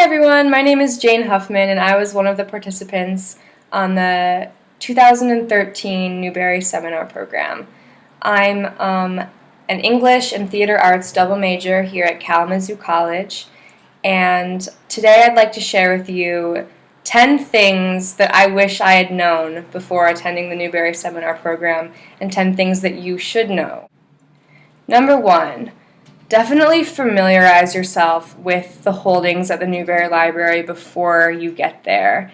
everyone, my name is Jane Huffman and I was one of the participants on the 2013 Newberry seminar program. I'm an English and theater arts double major here at Kalamazoo College, and today I'd like to share with you 10 things that I wish I had known before attending the Newberry seminar program and 10 things that you should know. Number 1. Definitely familiarize yourself with the holdings at the Newberry Library before you get there.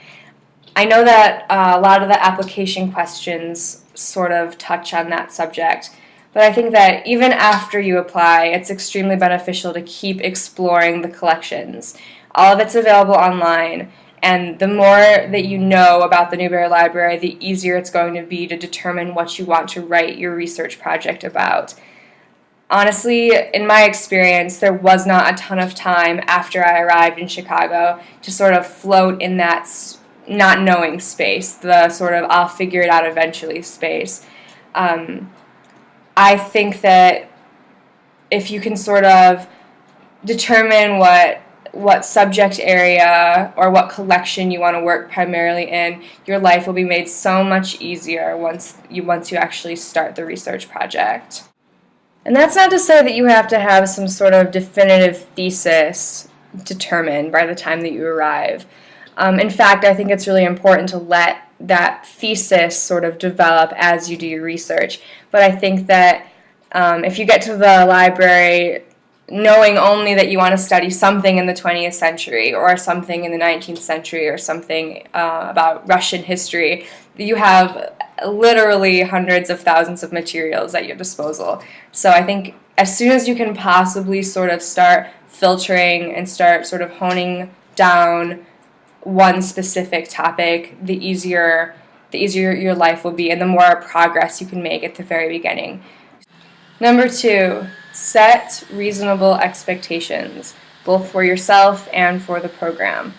I know that a lot of the application questions sort of touch on that subject, but I think that even after you apply, it's extremely beneficial to keep exploring the collections. All of it's available online, and the more that you know about the Newberry Library, the easier it's going to be to determine what you want to write your research project about. Honestly, in my experience, there was not a ton of time after I arrived in Chicago to sort of float in that not knowing space, the sort of I'll figure it out eventually space. I think that if you can sort of determine what subject area or what collection you want to work primarily in, your life will be made so much easier once you actually start the research project. And that's not to say that you have to have some sort of definitive thesis determined by the time that you arrive. In fact, I think it's really important to let that thesis sort of develop as you do your research. But I think that if you get to the library knowing only that you want to study something in the 20th century or something in the 19th century or something about Russian history, you have literally hundreds of thousands of materials at your disposal. So I think as soon as you can possibly sort of start filtering and start sort of honing down one specific topic, the easier your life will be and the more progress you can make at the very beginning. Number 2, set reasonable expectations, both for yourself and for the program.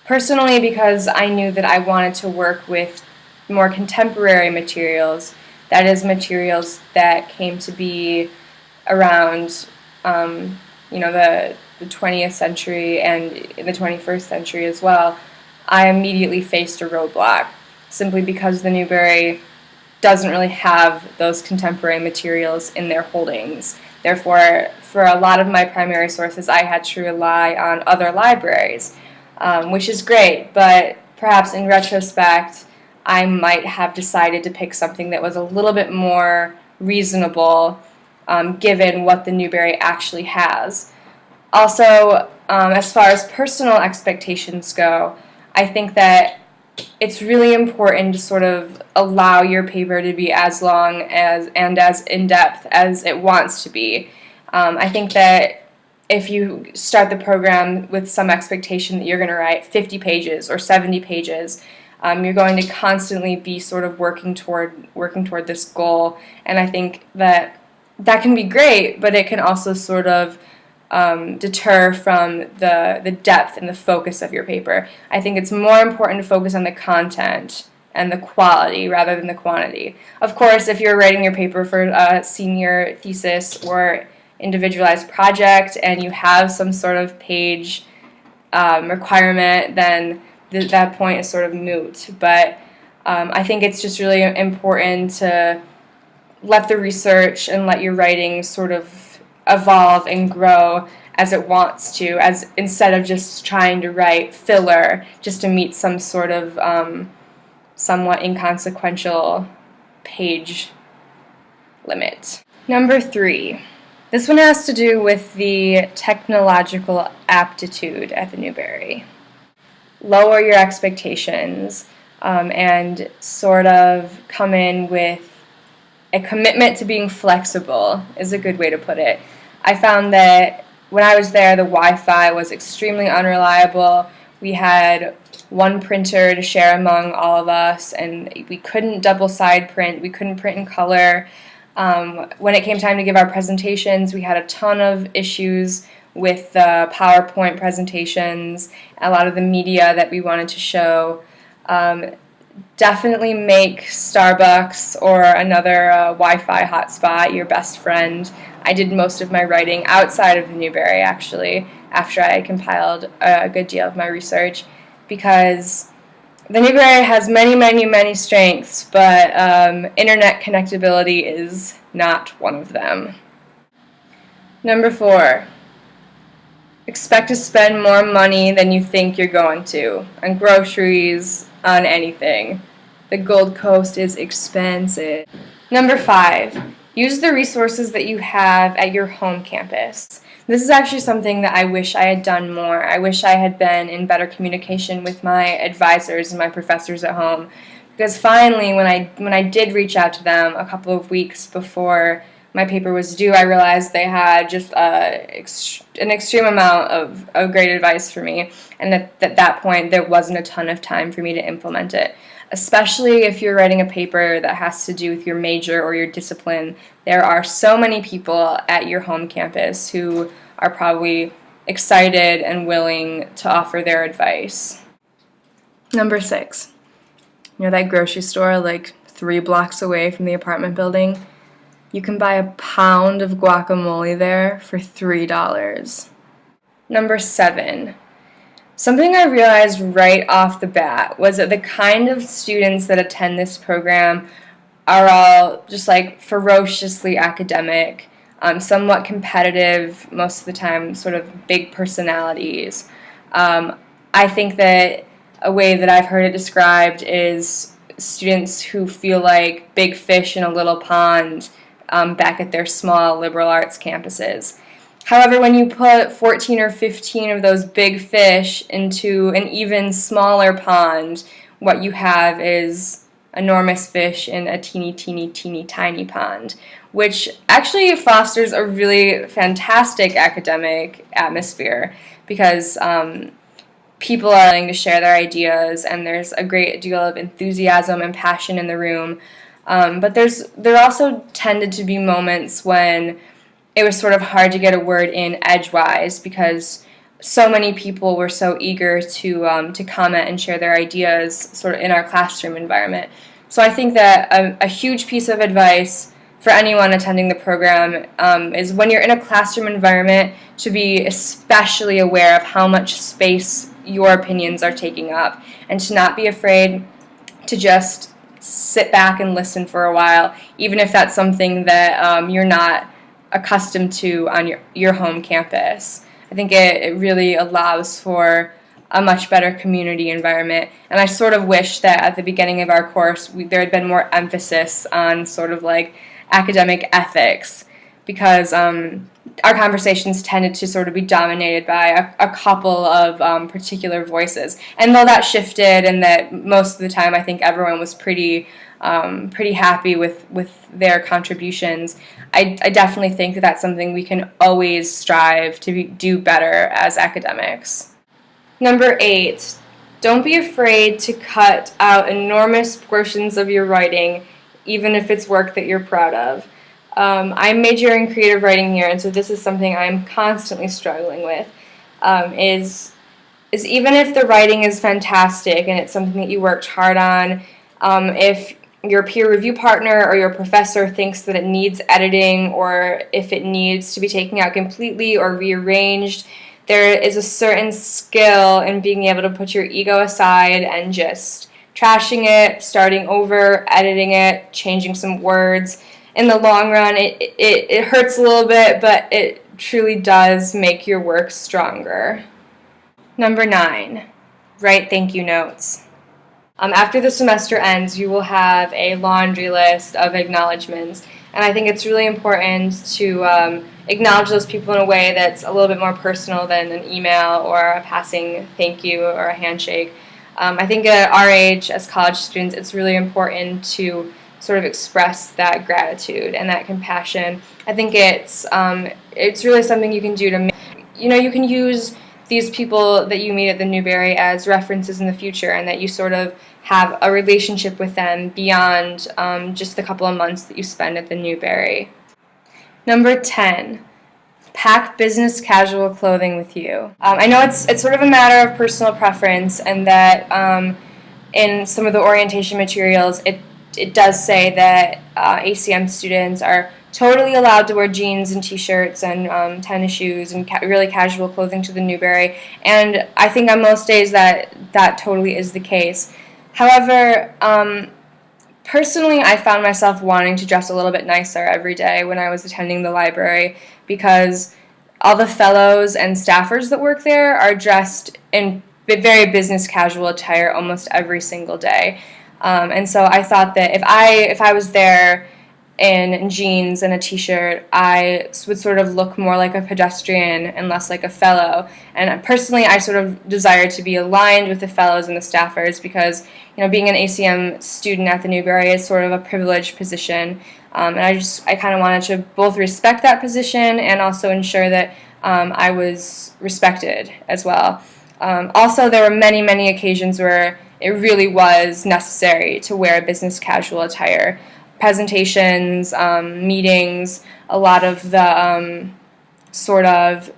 Personally, because I knew that I wanted to work with more contemporary materials, that is, materials that came to be around the 20th century and in the 21st century as well, I immediately faced a roadblock, simply because the Newberry doesn't really have those contemporary materials in their holdings. Therefore, for a lot of my primary sources, I had to rely on other libraries, which is great, but perhaps in retrospect, I might have decided to pick something that was a little bit more reasonable given what the Newberry actually has. Also, as far as personal expectations go, I think that it's really important to sort of allow your paper to be as long and as in-depth as it wants to be. I think that if you start the program with some expectation that you're going to write 50 pages or 70 pages, you're going to constantly be sort of working toward this goal, and I think that can be great, but it can also sort of deter from the depth and the focus of your paper. I think it's more important to focus on the content and the quality rather than the quantity. Of course, if you're writing your paper for a senior thesis or individualized project and you have some sort of page requirement, then that point is sort of moot. But I think it's just really important to let the research and let your writing sort of evolve and grow as it wants to, as instead of just trying to write filler just to meet some sort of somewhat inconsequential page limit. Number 3. This one has to do with the technological aptitude at the Newberry. Lower your expectations and sort of come in with a commitment to being flexible is a good way to put it. I found that when I was there, the Wi-Fi was extremely unreliable. We had one printer to share among all of us, and we couldn't double-side print. We couldn't print in color. When it came time to give our presentations, we had a ton of issues with the PowerPoint presentations, a lot of the media that we wanted to show. Definitely make Starbucks or another Wi-Fi hotspot your best friend. I did most of my writing outside of the Newberry, actually, after I compiled a good deal of my research, because the Newberry has many, many, many strengths, but internet connectability is not one of them. Number 4, expect to spend more money than you think you're going to on groceries, on anything. The Gold Coast is expensive. Number 5, use the resources that you have at your home campus. This is actually something that I wish I had done more. I wish I had been in better communication with my advisors and my professors at home, because finally, when I did reach out to them a couple of weeks before my paper was due, I realized they had just an extreme amount of great advice for me, and at that point there wasn't a ton of time for me to implement it. Especially if you're writing a paper that has to do with your major or your discipline, there are so many people at your home campus who are probably excited and willing to offer their advice. Number 6, you know that grocery store like 3 blocks away from the apartment building? You can buy a pound of guacamole there for $3. Number 7, something I realized right off the bat was that the kind of students that attend this program are all just like ferociously academic, somewhat competitive, most of the time sort of big personalities. I think that a way that I've heard it described is students who feel like big fish in a little pond back at their small liberal arts campuses. However, when you put 14 or 15 of those big fish into an even smaller pond, what you have is enormous fish in a teeny, teeny, teeny, tiny pond, which actually fosters a really fantastic academic atmosphere, because people are willing to share their ideas, and there's a great deal of enthusiasm and passion in the room. But there also tended to be moments when it was sort of hard to get a word in edgewise, because so many people were so eager to comment and share their ideas sort of in our classroom environment. So I think that a huge piece of advice for anyone attending the program is, when you're in a classroom environment, to be especially aware of how much space your opinions are taking up, and to not be afraid to just sit back and listen for a while, even if that's something that you're not accustomed to on your home campus. I think it really allows for a much better community environment, and I sort of wish that at the beginning of our course there had been more emphasis on sort of like academic ethics, because our conversations tended to sort of be dominated by a couple of particular voices. And though that shifted, and that most of the time I think everyone was pretty happy with their contributions, I definitely think that that's something we can always strive to do better as academics. Number 8, don't be afraid to cut out enormous portions of your writing, even if it's work that you're proud of. I'm majoring in creative writing here, and so this is something I'm constantly struggling with, is even if the writing is fantastic and it's something that you worked hard on, if your peer review partner or your professor thinks that it needs editing, or if it needs to be taken out completely or rearranged, there is a certain skill in being able to put your ego aside and just trashing it, starting over, editing it, changing some words. In the long run, it hurts a little bit, but it truly does make your work stronger. Number 9, write thank you notes. After the semester ends, you will have a laundry list of acknowledgments, and I think it's really important to acknowledge those people in a way that's a little bit more personal than an email or a passing thank you or a handshake. I think at our age, as college students, it's really important to sort of express that gratitude and that compassion. I think it's really something you can do to you can use these people that you meet at the Newberry as references in the future, and that you sort of have a relationship with them beyond just the couple of months that you spend at the Newberry. Number 10, pack business casual clothing with you. I know it's sort of a matter of personal preference, and that in some of the orientation materials, it does say that ACM students are totally allowed to wear jeans and t-shirts and tennis shoes and really casual clothing to the Newberry, and I think on most days that totally is the case. However, personally, I found myself wanting to dress a little bit nicer every day when I was attending the library, because all the fellows and staffers that work there are dressed in very business casual attire almost every single day. And so I thought that if I was there in jeans and a t-shirt, I would sort of look more like a pedestrian and less like a fellow. And personally, I sort of desired to be aligned with the fellows and the staffers, because being an ACM student at the Newberry is sort of a privileged position, and I kind of wanted to both respect that position and also ensure that I was respected as well. Also, there were many occasions where it really was necessary to wear business casual attire. Presentations, meetings, a lot of the sort of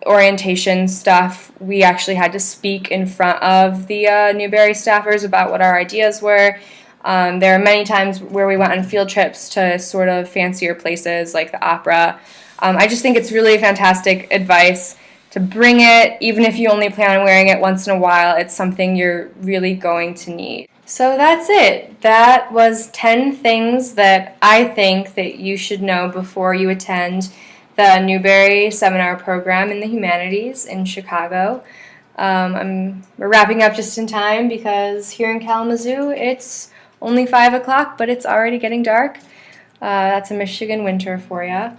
orientation stuff, we actually had to speak in front of the Newberry staffers about what our ideas were. There are many times where we went on field trips to sort of fancier places like the opera. I just think it's really fantastic advice to bring it, even if you only plan on wearing it once in a while. It's something you're really going to need. So that's it. That was 10 things that I think that you should know before you attend the Newberry seminar program in the Humanities in Chicago. We're wrapping up just in time because here in Kalamazoo it's only 5 o'clock, but it's already getting dark. That's a Michigan winter for you.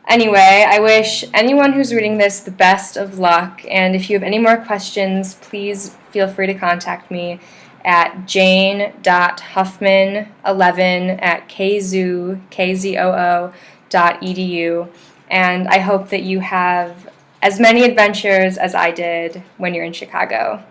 Anyway, I wish anyone who's reading this the best of luck, and if you have any more questions, please feel free to contact me at jane.huffman11@kzoo.edu, and I hope that you have as many adventures as I did when you're in Chicago.